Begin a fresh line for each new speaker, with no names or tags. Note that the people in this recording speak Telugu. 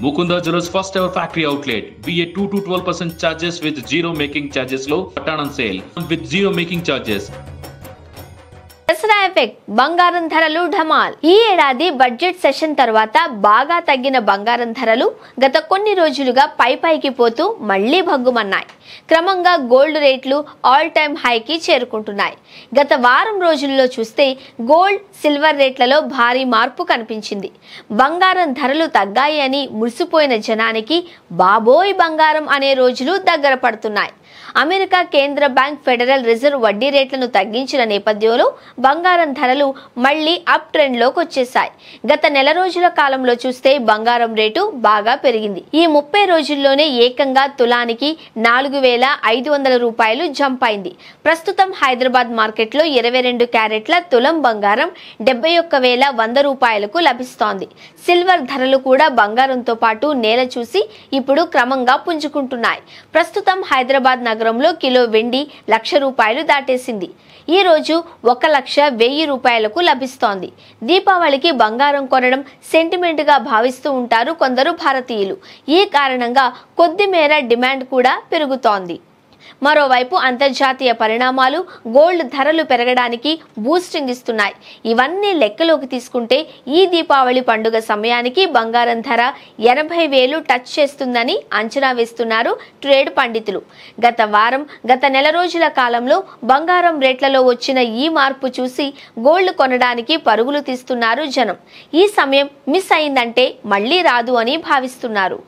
Mukunda Jewellers first ever factory outlet. BA 2 to 12% charges with zero making charges low. Return on sale with zero making charges.
Dasara effect బంగారం ధరలు ఢమాల్. ఈ ఏడాది బడ్జెట్ సెషన్ తర్వాత బాగా తగ్గిన బంగారం ధరలు గత కొన్ని రోజులుగా పైకి పోతూ మళ్లీ భగ్గుమన్నాయి. క్రమంగా గోల్డ్ రేట్లు ఆల్ టైమ్ హైకి చేరుకుంటున్నాయి. గత వారం రోజుల్లో చూస్తే గోల్డ్, సిల్వర్ రేట్లలో భారీ మార్పు కనిపించింది. బంగారం ధరలు తగ్గాయి అని మురిసిపోయిన జనానికి బాబోయ్ బంగారం అనే రోజులు దగ్గర పడుతున్నాయి. అమెరికా కేంద్ర బ్యాంక్ ఫెడరల్ రిజర్వ్ వడ్డీ రేట్లను తగ్గించిన నేపథ్యంలో బంగారం ధరలు మళ్లీ అప్ ట్రెండ్ లోకి వచ్చేశాయి. గత నెల రోజుల కాలంలో చూస్తే బంగారం రేటు బాగా పెరిగింది. ఈ 30 రోజుల్లోనే ఏకంగా తులానికి 4,500 రూపాయలు జంప్ అయింది. ప్రస్తుతం హైదరాబాద్ మార్కెట్లో 22 క్యారెట్ల తులం బంగారం 71,100 రూపాయలకు లభిస్తోంది. సిల్వర్ ధరలు కూడా బంగారంతో పాటు నేల చూసి ఇప్పుడు క్రమంగా పుంజుకుంటున్నాయి. ప్రస్తుతం హైదరాబాద్ నగరంలో కిలో వెండి 1,00,000 రూపాయలు దాటేసింది. ఈ రోజు 1,01,000 రూపాయలకు లభిస్తోంది. దీపావళికి బంగారం కొనడం సెంటిమెంట్ గా భావిస్తూ ఉంటారు కొందరు భారతీయులు. ఈ కారణంగా కొద్ది మేర డిమాండ్ కూడా పెరుగుతోంది. మరోవైపు అంతర్జాతీయ పరిణామాలు గోల్డ్ ధరలు పెరగడానికి బూస్టింగ్ ఇస్తున్నాయి. ఇవన్నీ లెక్కలోకి తీసుకుంటే ఈ దీపావళి పండుగ సమయానికి బంగారం ధర 80,000 టచ్ చేస్తుందని అంచనా వేస్తున్నారు ట్రేడ్ పండితులు. గత నెల రోజుల కాలంలో బంగారం రేట్లలో వచ్చిన ఈ మార్పు చూసి గోల్డ్ కొనడానికి పరుగులు తీస్తున్నారు జనం. ఈ సమయం మిస్ అయిందంటే మళ్లీ రాదు అని భావిస్తున్నారు.